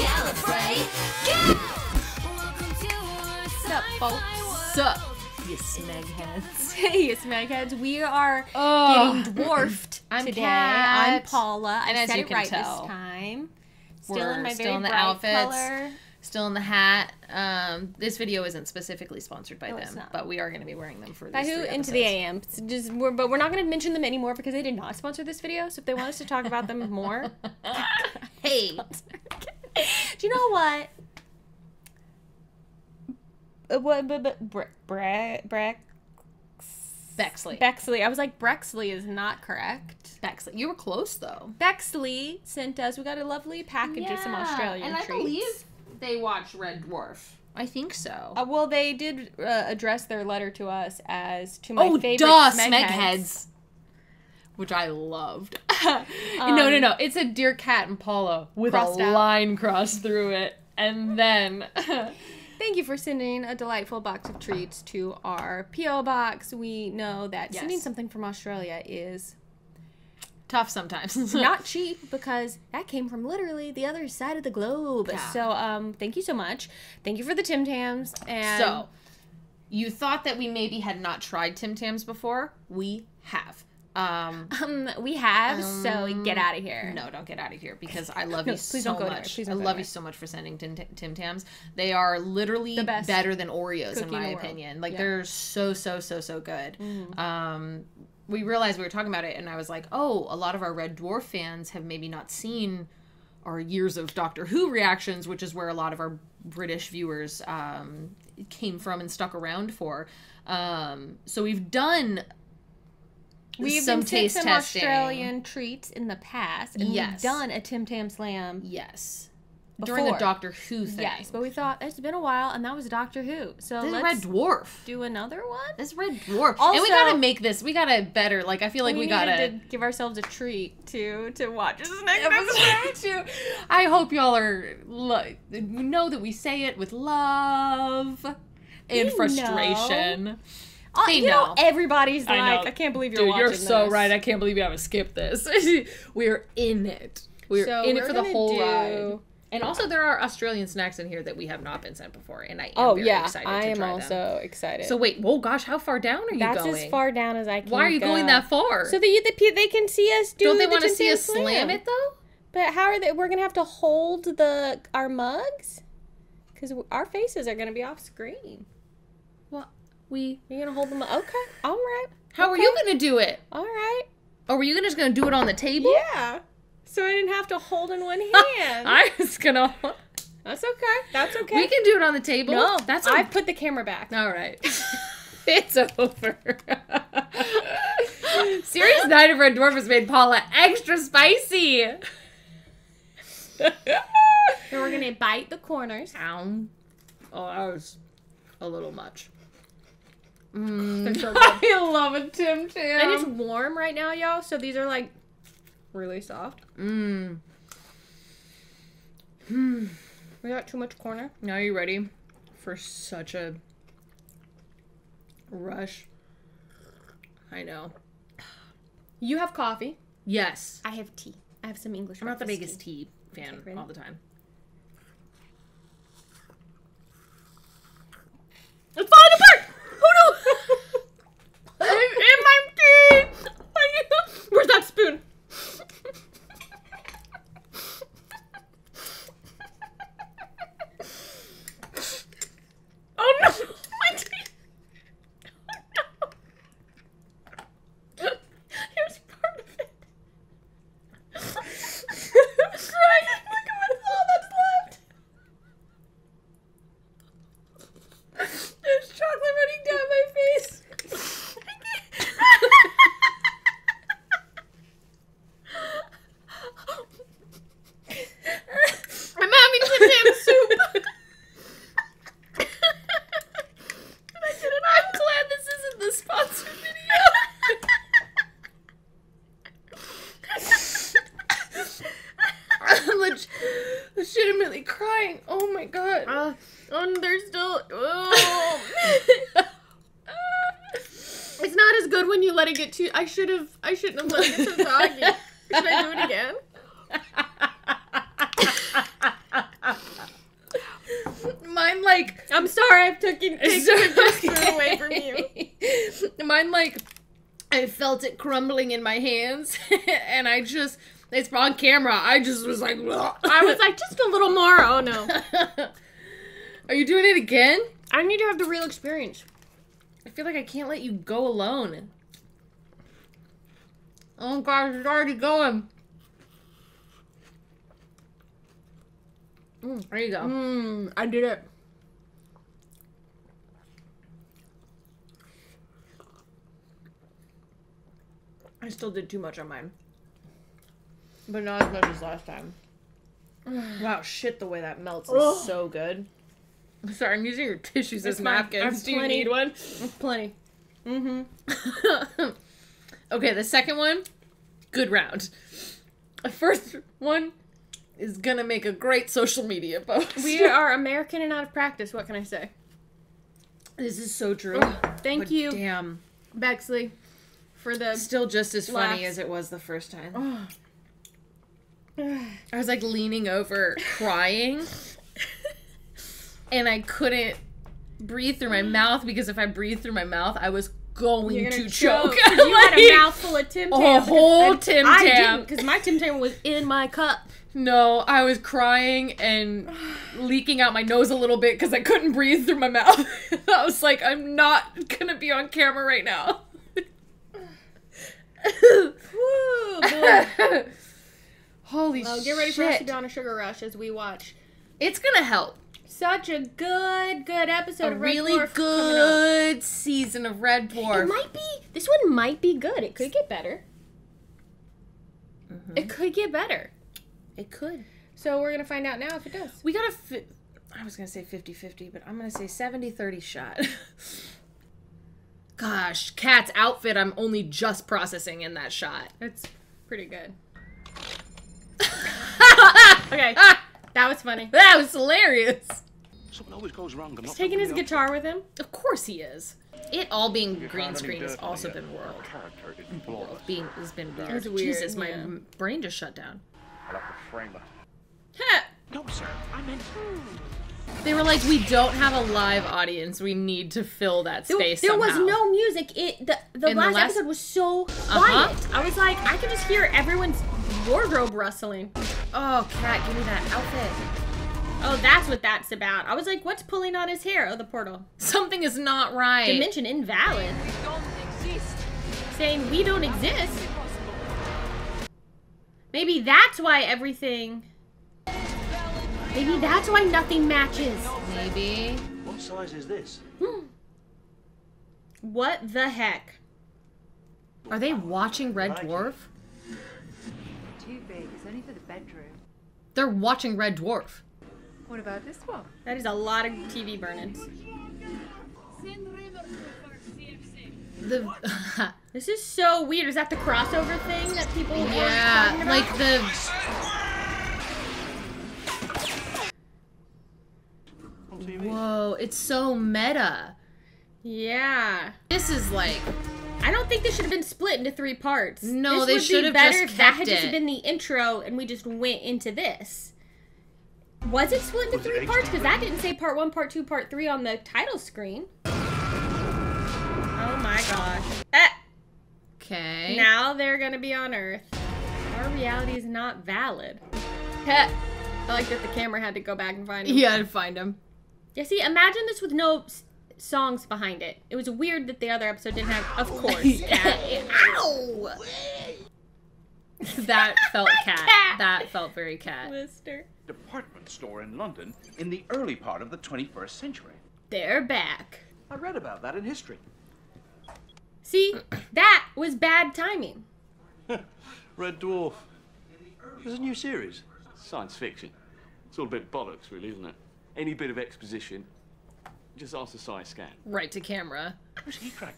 Gallifrey, go! What's up, folks? Sup, you smegheads. Hey, you smegheads. We are getting dwarfed I'm today. Kat. I'm Paula. And I as said you it can right tell, this time. Still we're in my still very in the bright outfits. color. Still in the hat. This video isn't specifically sponsored by No, it's them, not. but we are going to be wearing them for By these who? 3 Into the episodes. AM. But we're not going to mention them anymore because they did not sponsor this video. So if they want us to talk about them more, Hey. do you know what? Bexley. Bexley. I was like, Brexley is not correct. Bexley. You were close, though. Bexley sent us. We got a lovely package of some Australian and I treats. believe they watched Red Dwarf. I think so. Well, they did address their letter to us as to my favorite Smegheads. Which I loved. No. It's a Dear Cat and Paula with a Crossed out. line crossed through it. And then... Thank you for sending a delightful box of treats to our P.O. box. We know that sending something from Australia is tough sometimes. not cheap because that came from literally the other side of the globe. Yeah. So, thank you so much. Thank you for the Tim Tams. And So, you thought that we maybe had not tried Tim Tams before? We have. we have, so get out of here. No, don't get out of here because I love you please so don't go much. anywhere. Please I don't go love you anywhere. so much for sending Tim Tams. They are literally The best better than Oreos in cookie in my the world. opinion. Like Yeah. they're so good. We realized we were talking about it and I was like, oh, a lot of our Red Dwarf fans have maybe not seen our years of Doctor Who reactions, which is where a lot of our British viewers came from and stuck around for. So we've done We've some been sent taste some testing. Australian treats in the past, and Yes. we've done a Tim Tam Slam. Yes. During a Before. Doctor Who thing. Yes, but we thought it's been a while, and that was Doctor Who. So This is let's Red Dwarf. do another one. This is Red Dwarf. Also- and we gotta make this. We gotta better. Like I feel like we needed gotta. to give ourselves a treat to watch this next episode. I hope y'all are know that we say it with love and frustration. They You know, know. everybody's I like, know. I can't believe you're Dude, watching you're so this. right. I can't believe you haven't skipped this. We're in it. We're So in it we're for the gonna whole do- ride. And also, there are Australian snacks in here that we have not been sent before, and I am very excited I to am try also them. excited. So wait, oh gosh, how far down are you that's going? as far down as I can. Why are you go. going that far? So that they can see us do. Don't they want to see us slam it though? But how are they? We're gonna have to hold our mugs because our faces are gonna be off screen. Well, You're gonna hold them. Okay, all right. How are you gonna do it? All right. Or were you just gonna do it on the table? Yeah. So I didn't have to hold in one hand. I was gonna. That's okay. That's okay. We can do it on the table. No, That's I put the camera back. all right. It's over. Serious Night of Red Dwarf has made Paula extra spicy. So we're gonna bite the corners. Ow. Oh, that was a little much. They're so good. I love a Tim Tam. And it's warm right now, y'all. So these are like really soft. We got too much corner. Now you ready for such a rush? I know. You have coffee. Yes. I have tea. I have some English. I'm not the breakfast biggest tea fan ready? all the time. It's falling apart. Oh no! In my tea. Where's that spoon? Oh no! My tea. Oh no! Here's part of it. I'm crying. Look at all that's left. There's chocolate running down my face. I'm having Tim Tam soup. I'm glad this isn't the sponsored video. I'm legitimately crying. Oh my god. There's still. Oh. It's not as good when you let it get too. I shouldn't have let it get so soggy. Should I do it again? Mine, like, I felt it crumbling in my hands, and it's on camera. I just was like, ugh. I was like, just a little more. Oh, no. Are you doing it again? I need to have the real experience. I feel like I can't let you go alone. Oh, gosh, it's already going. There you go. I did it. I still did too much on mine. But not as much as last time. Wow, shit, the way that melts is so good. Sorry, I'm using your tissues as napkins. Do you need one? Plenty. Okay, the second one, good round. The first one is gonna make a great social media post. We are American and out of practice. What can I say? This is so true. Thank you, damn, Bexley, for the still just as funny as it was the first time. I was like leaning over, crying, and I couldn't breathe through my mouth because if I breathed through my mouth, I was going to choke. You had a mouthful of Tim Tam. A whole Tim Tam. I didn't, because my Tim Tam was in my cup. No, I was crying and leaking out my nose a little bit because I couldn't breathe through my mouth. I was like, I'm not gonna be on camera right now. Woo, boy. Holy shit. Get ready for us to be on a sugar rush as we watch. It's gonna help. Such a good episode of Red Dwarf. A really good season of Red Dwarf. It might be, this one might be good. It could get better. It could get better. It could. So we're going to find out now if it does. We got I was going to say 50-50, but I'm going to say 70-30 shot. Gosh, Kat's outfit I'm only just processing in that shot. It's pretty good. Okay, that was funny. That was hilarious. Something always goes wrong. He's taking his guitar with him. Of course he is. It all being green screen has also been has been weird. It's weird. Jesus, my brain just shut down. I'll have to frame it. No, sir. I meant... They were like, we don't have a live audience. We need to fill that space There somehow. was no music. The last episode was so quiet. I was like, I could just hear everyone's wardrobe rustling. Oh, Kat, give me that outfit. Oh, that's what that's about. I was like, what's pulling on his hair? Oh, the portal. Something is not right. Dimension invalid. We don't exist. Saying we don't exist. Maybe that's why everything... Maybe that's why nothing matches. Maybe. What size is this? What the heck? Are they watching Red Dwarf? Too big. It's only for the bedroom. They're watching Red Dwarf. What about this one? That is a lot of TV burn-ins. This is so weird. Is that the crossover thing that people were talking about? Like the... Whoa, it's so meta. Yeah. This is like... I don't think this should have been split into 3 parts. No, they should have better just if that kept had just it. been the intro and we just went into this. Was it split into 3 parts? Because that didn't say part 1, part 2, part 3 on the title screen. Oh my gosh. Okay. Now they're gonna be on Earth. Our reality is not valid. I like that the camera had to go back and find him. You gotta find him. Yeah, see, imagine this with no songs behind it. It was weird that the other episode didn't have, of course, Cat. Ow! That felt Cat. That felt very Cat. Lister. Department store in London in the early part of the 21st century. They're back. I read about that in history. See, that was bad timing. Red Dwarf. There's a new series. Science fiction. It's all a bit bollocks, really, isn't it? Any bit of exposition, just ask the sci scan. Right to camera. Who's he cracked?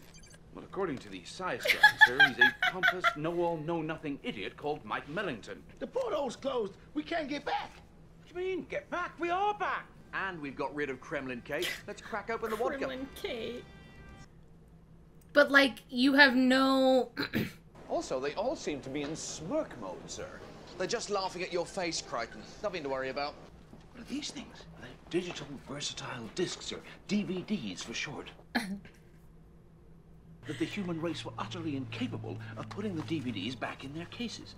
Well, according to the sci scan, sir, he's a pompous, know-all, know-nothing idiot called Mike Millington. The portal's closed. We can't get back. What do you mean? Get back? We are back. And we've got rid of Kremlin Kate. Let's crack open the vodka. Kremlin Kate. But, like, you have no... Also, they all seem to be in smirk mode, sir. They're just laughing at your face, Crichton. Nothing to worry about. What are these things? They're digital versatile discs, or DVDs for short. that the human race were utterly incapable of putting the DVDs back in their cases.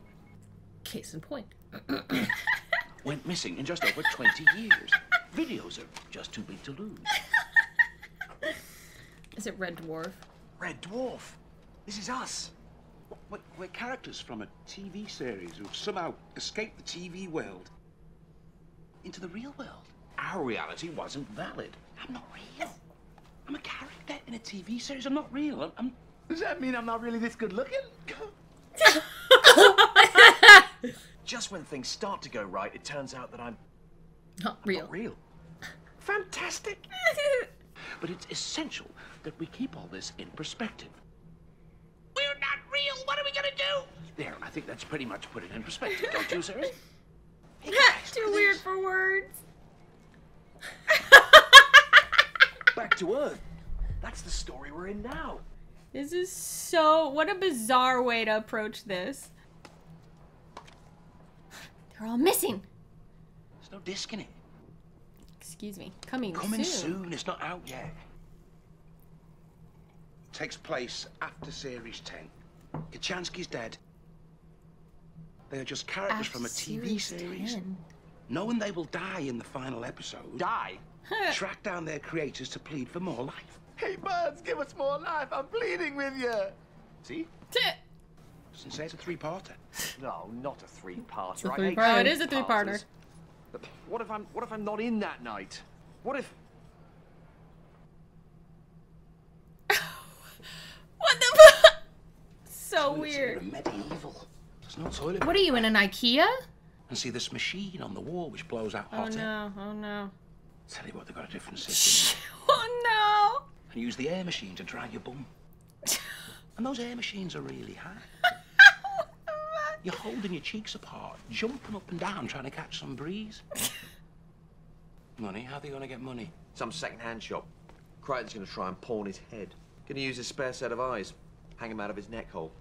Case in point. Went missing in just over 20 years. Videos are just too big to lose. Is it Red Dwarf? Red Dwarf. This is us. We're characters from a TV series who've somehow escaped the TV world into the real world. Our reality wasn't valid. I'm not real. I'm a character in a TV series. I'm not real. Does that mean I'm not really this good looking? Just when things start to go right, it turns out that I'm Not real. Not real. Fantastic. But it's essential that we keep all this in perspective. We're not real. What are we gonna do? There, I think that's pretty much put it in perspective, don't you, Sarah? Hey guys, Too weird for words. back to Earth. That's the story we're in now. This is so... What a bizarre way to approach this. They're all missing. There's no disc in it. Excuse me. Coming soon. It's not out yet. Takes place after Series 10. Kachansky's dead. They are just characters from a TV series. 10. Knowing they will die in the final episode. Die? Track down their creators to plead for more life. Hey, buds, give us more life. I'm pleading with you. See? Doesn't say it's a three-parter. No, not a three-parter. It's a I hate three-parter. Oh, it is a three-parter. three-parters. But what if I'm not in that night? What if... What the fuck? So Toilets weird. here are medieval. There's no toilet. What are you in an IKEA? And see this machine on the wall which blows out Oh hot air. no, oh no. Tell you what, they've got a different system. Oh And use the air machine to dry your bum. And those air machines are really high. no! You're holding your cheeks apart, jumping up and down, trying to catch some breeze. Money? How are they going to get money? Some second-hand shop. Crichton's going to try and pawn his head. Going to use his spare set of eyes. Hang him out of his neck hole.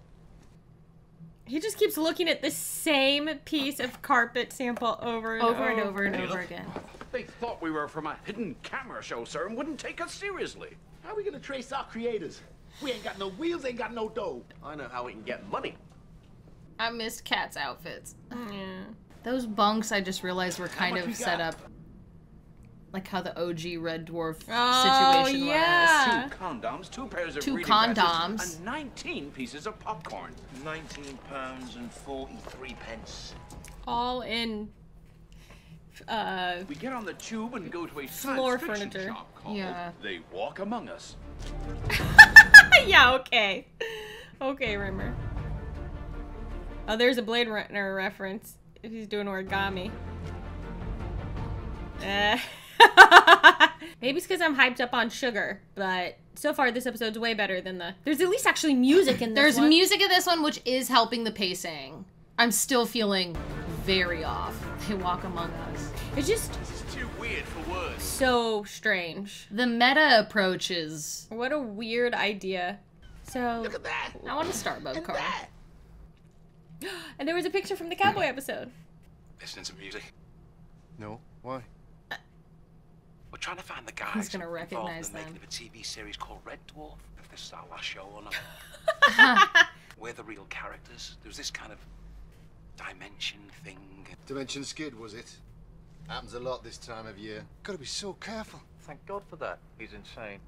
He just keeps looking at the same piece of carpet sample over and over. Again. They thought we were from a hidden camera show, sir, and wouldn't take us seriously. How are we gonna trace our creators? We ain't got no wheels, ain't got no dough. I know how we can get money. I missed Kat's outfits. Yeah. Those bunks, I just realized, were kind of set up like how the OG Red Dwarf situation yeah. Two condoms, 2 pairs of Two reading condoms. glasses, and 19 pieces of popcorn. £19 and 43 pence. All in We get on the tube and go to a Floor science fiction furniture. shop called Yeah. They Walk Among Us. yeah, okay. Okay, Rimmer. Oh, there's a Blade Runner reference. If he's doing origami. Maybe it's because I'm hyped up on sugar, but so far this episode's way better than the... There's at least actually music in this There's one. music in this one, which is helping the pacing. I'm still feeling very off. They Walk Among Us. It's just This is too weird for words. so strange. The meta approach is... What a weird idea. So... Look at that. I want a Starbucks car. And there was a picture from the cowboy episode. Listening to music. No, why? We're trying to find the guys He's gonna involved recognize in the making them. of a TV series called Red Dwarf. If this is our last show or not. We're the real characters. There was this kind of dimension thing. Dimension skid, was it? Happens a lot this time of year. Gotta be so careful. Thank God for that. He's insane.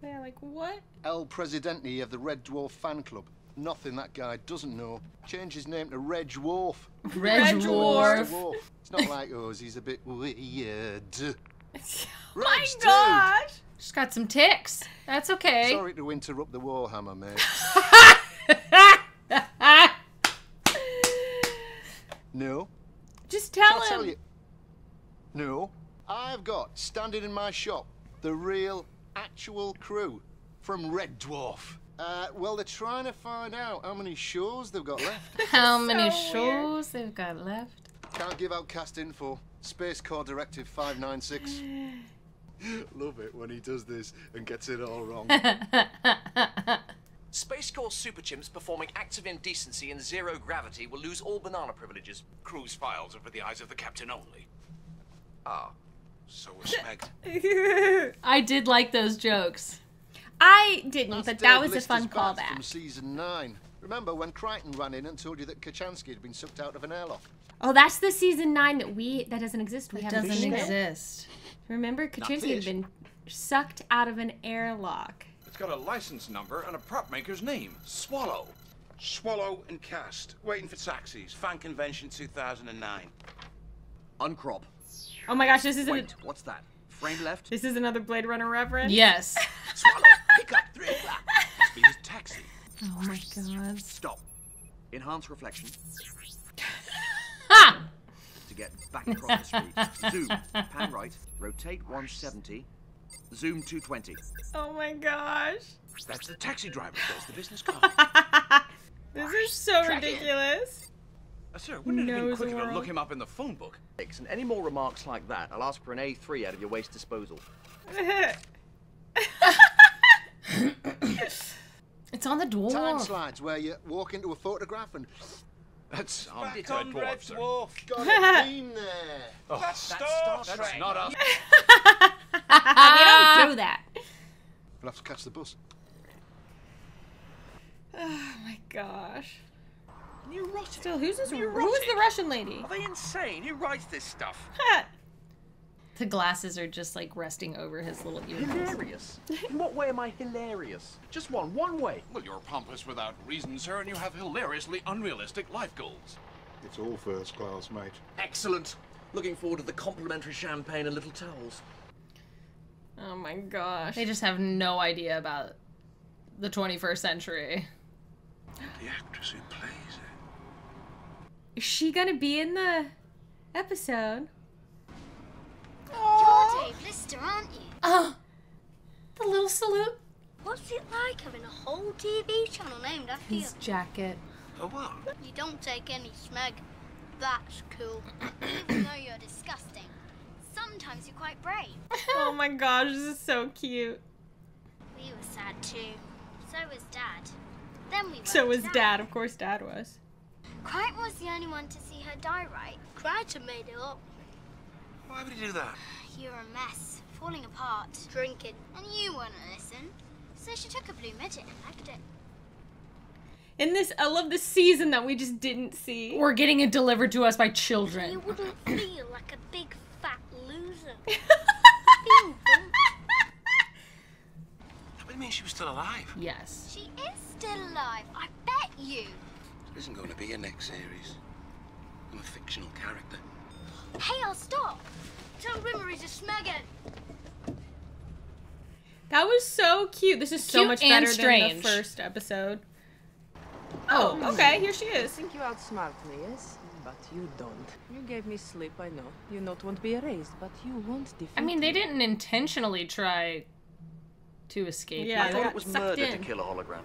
Yeah, like, what? El Presidente of the Red Dwarf fan club. Nothing that guy doesn't know. Change his name to Red Dwarf. Red Dwarf. Dwarf. It's not like us, he's a bit weird. Oh my Reg, dude. gosh! Just got some ticks. That's okay. Sorry to interrupt the Warhammer, mate. No. Just tell I'll him. tell you. No. I've got, standing in my shop, the real, actual crew from Red Dwarf. Well, they're trying to find out how many shows they've got left. How many So shows they've got left? Can't give out cast info. Space Corps Directive 596. Love it when he does this and gets it all wrong. Space Corps super chimps performing acts of indecency in zero gravity will lose all banana privileges. Crew's files are for the eyes of the captain only. Ah. So respect. I did like those jokes. I didn't, but that Dave was a Lister's fun bat callback. from season 9. Remember when Crichton ran in and told you that Kachansky had been sucked out of an airlock? Oh, that's the season 9 that doesn't exist. We It haven't doesn't seen it. exist. Remember, Kachansky had been sucked out of an airlock. It's got a license number and a prop maker's name. Swallow. Swallow and Cast. Waiting for taxis. Fan Convention 2009. Uncrop. Oh my gosh, this is Wait, what's that? Frame left? This is another Blade Runner reference. Yes. Swallow, pick up 3 o'clock. Must be his taxi. Oh my god. Stop. Enhance reflection. Ha! To get back across the street. Zoom. Pan right. Rotate 170. Zoom 220. Oh my gosh. That's the taxi driver. There's the business card. This is so ridiculous. Sir, wouldn't it have been Knows the quicker to world. look him up in the phone book? And any more remarks like that, I'll ask for an A3 out of your waste disposal. It's on the dwarf. Time slides where you walk into a photograph and... That's Back on Dwarf, sir. Got a theme there. Oh, that's Star Trek. That's not us. We don't do that. We'll have to catch the bus. Oh my gosh. Neurotic. Still, who's this? Neurotic. Who is the Russian lady? Are they insane? Who writes this stuff? The glasses are just like resting over his little ears. Hilarious. In what way am I hilarious? Just one way. Well, you're pompous without reason, sir, and you have hilariously unrealistic life goals. It's all first class, mate. Excellent. Looking forward to the complimentary champagne and little towels. Oh my gosh. They just have no idea about the 21st century. The actress who plays it. Is she gonna be in the episode? You're Dave Lister, aren't you? Oh, the little salute. What's it like having a whole TV channel named after you? His jacket. Oh, what? You don't take any smeg. That's cool. Even though you're disgusting, sometimes you're quite brave. Oh my gosh, this is so cute. We were sad too. So was Dad. Then we So went was Dad. Of course Dad was. Crichton was the only one to see her die right. Crichton made it up. Why would he do that? You're a mess, falling apart, drinking, and you wouldn't listen. So she took a blue midget and pegged it. In this, I love the season that we just didn't see. We're getting it delivered to us by You children. wouldn't feel like a big fat loser. Being dumped. That would mean she was still alive. Yes. She is still alive, I bet you. There isn't going to be a next series. I'm a fictional character. Hey, I'll stop. Tell Rimmer he's a smeghead. That was so cute. This is so Cute much and better than strange. the first episode. Oh, okay, here she You is. think you outsmart me, yes? But you don't. You gave me sleep, I know. You not won't be erased, but you won't defeat I mean, they me. didn't intentionally try to escape. Yeah, I they thought got it was sucked murder to in. kill a hologram.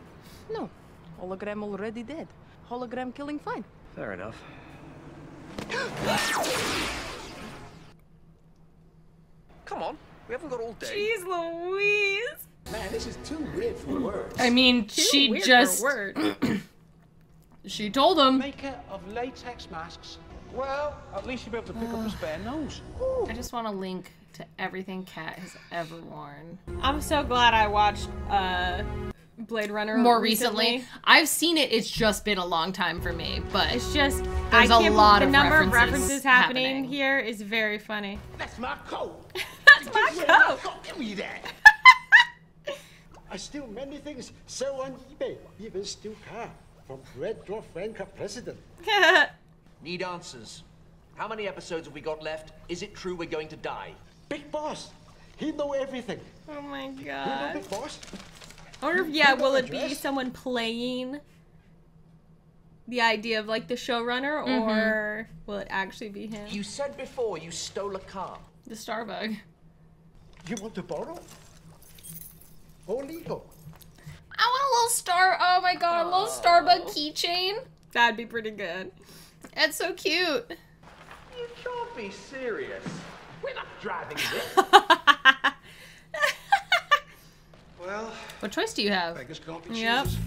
No. Hologram already dead. Hologram killing fine. Fair enough. Come on, we haven't got all day. Jeez Louise. Man, this is too weird for words. I mean, Too she weird just... for word. She told him. Maker of latex masks. Well, at least you'll be able to pick up a spare nose. I just want to link to everything Kat has ever worn. I'm so glad I watched Blade Runner More recently. I've seen it. It's just been a long time for me, but It's just there's I a can't lot believe of the number of references references happening happening. here is very funny. That's my coat. That's my coat. Give me that. I steal many things, sell on eBay, even steal car from Red Dwarf Ranker President. Need answers. How many episodes have we got left? Is it true we're going to die? Big boss, he know everything. Oh my You know god. Big Boss? I wonder if, You yeah, know will the it be dress? someone playing the idea of like the showrunner, or will it actually be him? You said before you stole a car. the Starbug. You want to borrow? Or legal? I want a little star. Oh my god, a little Starbug keychain. That'd be pretty good. That's so cute. You can't be serious. We're not driving this. Well, What choice do you have? beggars can't be Yep. choosers.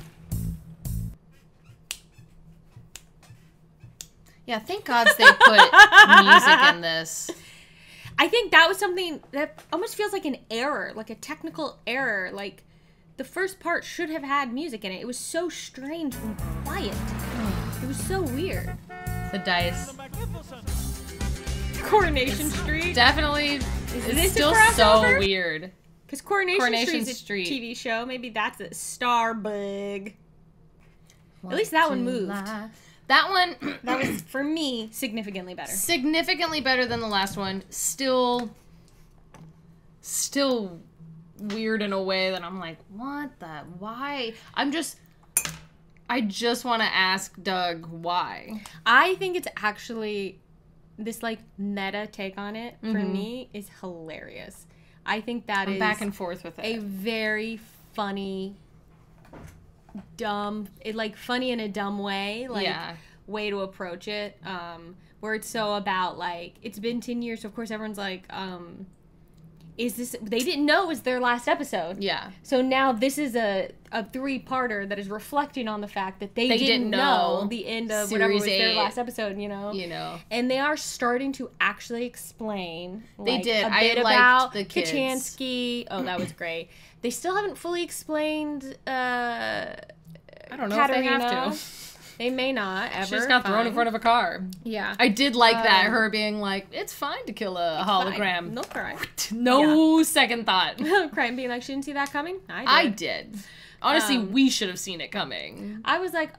Yeah, thank God they put music in this. I think that was something that almost feels like an error, like a technical error. Like the first part should have had music in it. It was so strange and quiet. It was so weird. The dice. Coronation Street. Definitely. Is It's this still a so crossover? weird. Because Coronation Street's Street. a TV show. Maybe that's a Starbug. At least that one moved. That one. That was, for me, significantly better. Significantly better than the last one. Still weird in a way that I'm like, what the? Why? I just want to ask Doug why. I think it's actually this like meta take on it for me is hilarious. I think that is back and forth with it. A very funny, dumb, funny in a dumb way, way to approach it. Where it's so about like it's been 10 years, so of course everyone's like, is this? They didn't know it was their last episode. Yeah. So now this is a 3-parter that is reflecting on the fact that they didn't know the end of whatever was their last episode. You know. And they are starting to actually explain. They did. A bit I about liked the kids. Kachansky. Oh, that was great. They still haven't fully explained. I don't know Katerina. if they have to. They may not ever. She just got thrown in front of a car. Yeah. I did like that. Her being like, it's fine to kill a hologram. Fine. No crime. No second thought. Crime being like, she didn't see that coming? I did. Honestly, we should have seen it coming. I was like,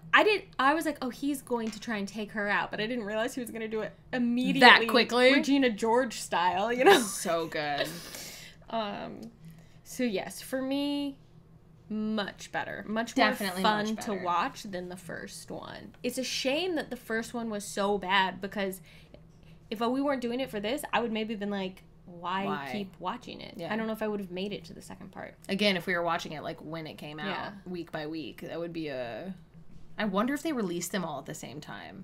oh, he's going to try and take her out, but I didn't realize he was going to do it immediately. That quickly? Regina George style, you know? So good. So yes, for me, much better. Definitely more fun much better to watch than the first one. It's a shame that the first one was so bad, because if we weren't doing it for this, I would maybe have been like, why keep watching it? Yeah. I don't know if I would have made it to the second part. Again, if we were watching it like when it came out, week by week, that would be a... I wonder if they released them all at the same time.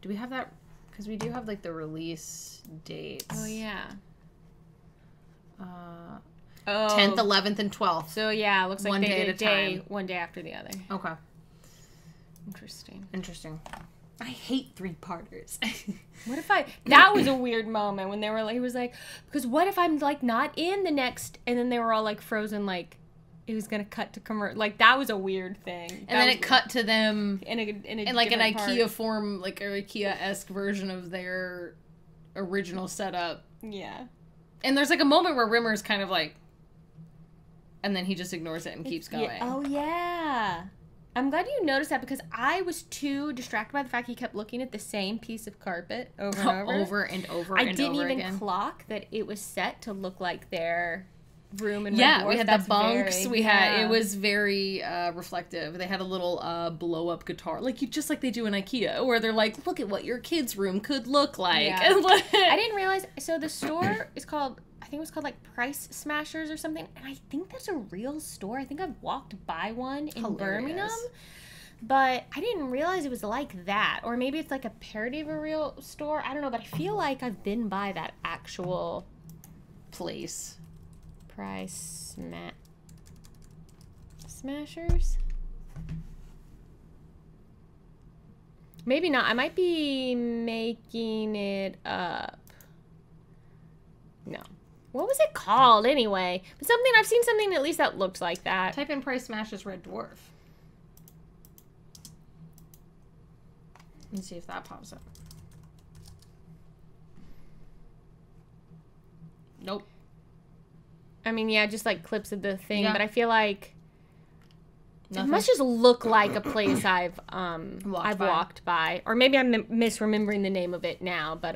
Do we have that? Because we do have like the release dates. Oh, yeah. 10th, 11th, and 12th. So yeah, it looks like one they day did at a time. one day after the other. Okay. Interesting. I hate 3-parters. What if that was a weird moment when they were like, he was like, because what if I'm like not in the next, and then they were all like frozen, like it was gonna cut to commercial, like that was a weird thing. And then it cut to them in like an IKEA part. form, like an IKEA-esque version of their original setup. Yeah. And there's like a moment where Rimmer's kind of like, and then he just ignores it and keeps going. Yeah. Oh yeah. I'm glad you noticed that, because I was too distracted by the fact he kept looking at the same piece of carpet over and over. Over and over I and didn't over even again. clock that it was set to look like their room in Yeah, Red Dwarf. we had That's the bunks. very, It was very reflective. They had a little blow up guitar, just like they do in IKEA, where they're like, "Look at what your kid's room could look like." Yeah. I didn't realize. So the store is called, I think it was called like Price Smashers or something, and I think that's a real store. I think I've walked by one in Birmingham, but I didn't realize it was like that. Or maybe it's like a parody of a real store. I don't know, but I feel like I've been by that actual place. Price Smashers? Maybe not. I might be making it up. No. What was it called anyway? Something, I've seen something at least that looked like that. Type in Price Smashes Red Dwarf. Let's see if that pops up. Nope. I mean, yeah, just like clips of the thing, Yeah. but I feel like Nothing. it must just look like a place I've Walked by. walked by, or maybe I'm misremembering the name of it now. But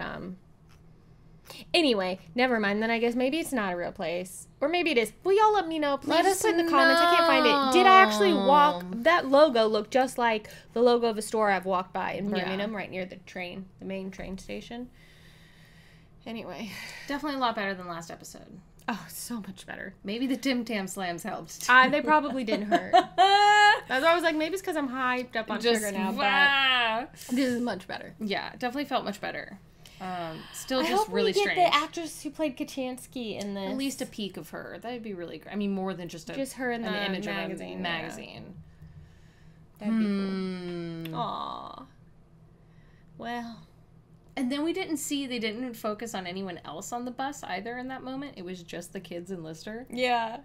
anyway, never mind. Then I guess maybe it's not a real place, or maybe it is. Will y'all let me know? Please Let just us put in the comments. I can't find it. Did I actually walk? know. That logo looked just like the logo of a store I've walked by in Yeah. Birmingham, right near the main train station. Anyway, Definitely a lot better than last episode. oh, so much better. Maybe the Tim Tam Slams helped. They probably didn't hurt. That's why I was like, maybe it's because I'm hyped up on Just, sugar now, ah. but this is much better. Yeah, definitely felt much better. Still I just hope really we get strange. the actress who played Kachansky in this. At least a peek of her. That would be really great. I mean, more than just her in an the image magazine, of a magazine. That'd be cool. Aw. Well. And then they didn't focus on anyone else on the bus either in that moment. It was just the kids and Lister. Yeah.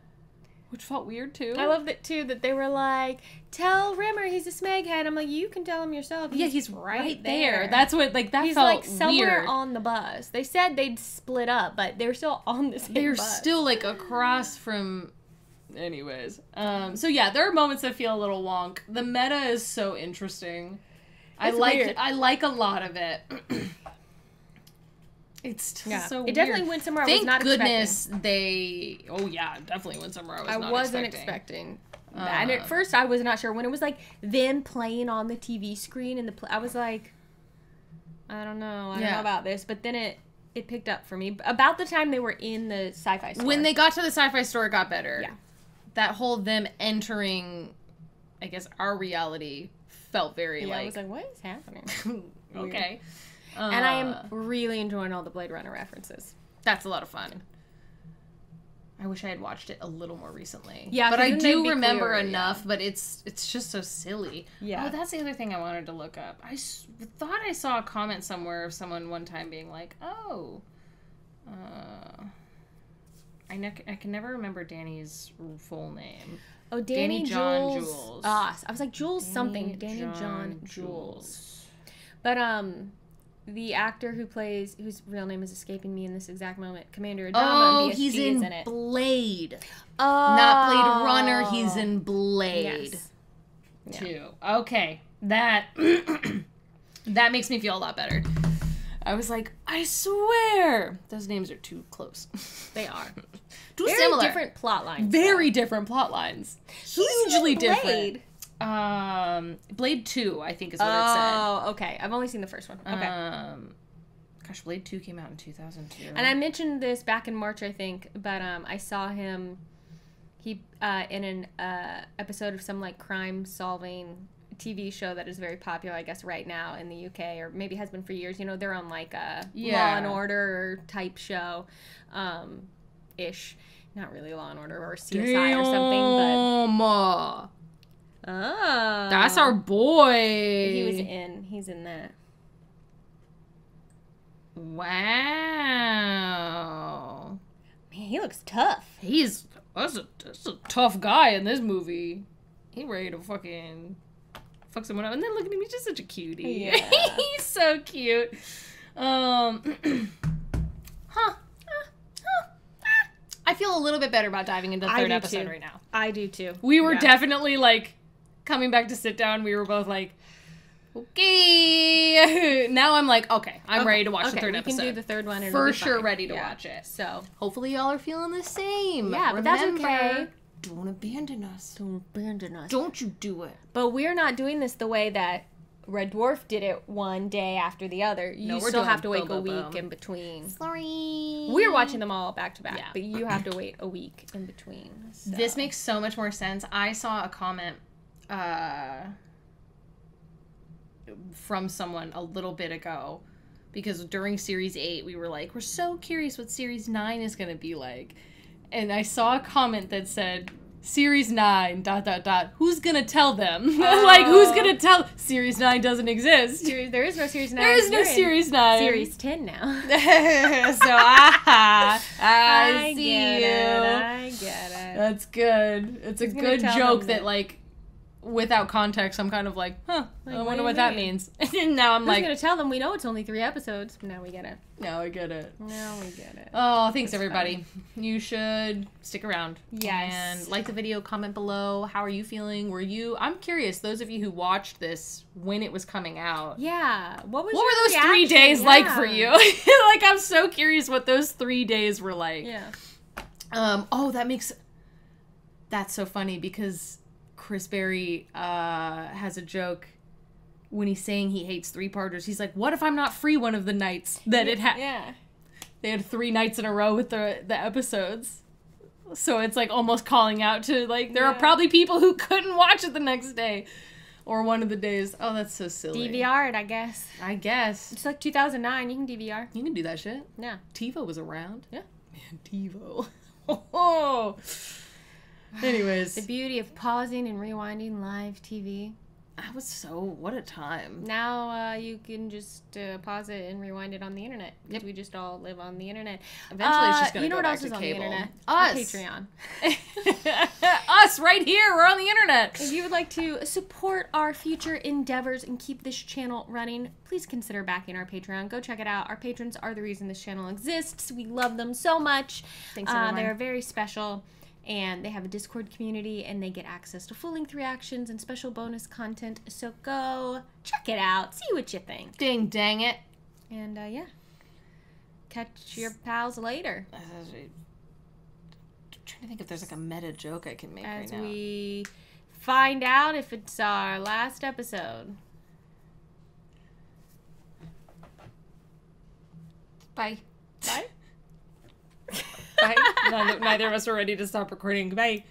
Which felt weird, too. I love that, too, that they were like, tell Rimmer he's a smeghead. I'm like, you can tell him yourself. He's right there. That's what, like, that he's felt like somewhere weird. on the bus. They said they'd split up, but they were still on the same They're bus. still, like, across from... Anyways. So, yeah, there are moments that feel a little wonk. The meta is so interesting. I like a lot of it. It's just so weird. It definitely went somewhere I was not expecting. Thank goodness they... Oh, yeah, it definitely went somewhere I wasn't expecting. And at first, I was not sure. When it was, like, them playing on the TV screen, and I was like, I don't know about this. But then it picked up for me. About the time they were in the sci-fi store. When they got to the sci-fi store, it got better. Yeah. That whole them entering, I guess, our reality felt very, like... I was like, what is happening? Okay. And I am really enjoying all the Blade Runner references. That's a lot of fun. I wish I had watched it a little more recently. Yeah, but I do remember clearer, enough, but it's just so silly. Yeah. Oh, that's the other thing I wanted to look up. I thought I saw a comment somewhere of someone one time being like, oh, I can never remember Danny's full name. Oh, Danny John Jules. I was like, Jules something. Danny John Jules. But, the actor whose real name is escaping me in this exact moment, Commander Adama. Oh, BSG he's in it. Blade. Oh. Not Blade Runner, he's in Blade. Yes. Too. Okay. That makes me feel a lot better. I was like, I swear those names are too close. They are. Too Very similar. different plot lines. Very different plot lines. Hugely different. Blade. Blade 2, I think is what it said. Oh, okay. I've only seen the first one. Okay. Gosh, Blade 2 came out in 2002. And I mentioned this back in March, I think, but I saw him in an episode of some like crime-solving TV show that is very popular, I guess, right now in the UK, or maybe has been for years. You know, they're on like a Law and Order type show, ish. Not really Law and Order or CSI or something, but. Oh. That's our boy. He's in that. Wow. Man, he looks tough. That's a tough guy in this movie. He ready to fucking fuck someone up. And then look at him, he's just such a cutie. Yeah. He's so cute. I feel a little bit better about diving into the third episode right now. I do too. We were definitely like coming back to sit down. We were both like, okay. Now I'm like, okay, I'm ready to watch the third episode. We can do the third one. And for sure ready to watch it. So hopefully y'all are feeling the same. Yeah, but that's okay. Don't abandon us. Don't abandon us. Don't you do it. But we're not doing this the way that Red Dwarf did it one day after the other. You still have to wait a week in between. Sorry. We're watching them all back to back, but you have to wait a week in between. So. This makes so much more sense. I saw a comment from someone a little bit ago, because during Series 8, we were like, we're so curious what Series 9 is going to be like. And I saw a comment that said, Series 9, ... Who's gonna tell them? Like, who's gonna tell? Series 9 doesn't exist. There is no Series 9. There is no Series 9. Series 10 now. So, I see you. I get it. That's good. It's a good joke that, like, without context, I'm kind of like, I wonder what that means. And now I'm like... Who's gonna tell them? We know it's only 3 episodes. Now we get it. Now I get it. Oh, thanks, everybody. You should stick around. Yes. And like the video, comment below. How are you feeling? I'm curious, those of you who watched this when it was coming out. Yeah. What were those 3 days like for you? Like, I'm so curious what those 3 days were like. Yeah. That's so funny, because Chris Berry has a joke when he's saying he hates 3-parters. He's like, what if I'm not free one of the nights that it had? Yeah. They had 3 nights in a row with the episodes. So it's like almost calling out to, like, there are probably people who couldn't watch it the next day or one of the days. Oh, that's so silly. DVR it, I guess. It's like 2009. You can DVR. You can do that shit. Yeah. TiVo was around. Yeah. Man, TiVo. Oh. Anyways. The beauty of pausing and rewinding live TV. That was what a time. Now you can just pause it and rewind it on the internet. Because we just all live on the internet. Eventually it's just going to go back to cable. You know what else is on the internet? Patreon. Us, right here. We're on the internet. If you would like to support our future endeavors and keep this channel running, please consider backing our Patreon. Go check it out. Our patrons are the reason this channel exists. We love them so much. Thanks, everyone. They're very special. And they have a Discord community, and they get access to full-length reactions and special bonus content. So go check it out. See what you think. Ding, dang it. And, yeah. Catch your pals later. I'm trying to think if there's, like, a meta joke I can make right now. As we find out if it's our last episode. Bye. Bye. Bye. Neither of us are ready to stop recording. Goodbye.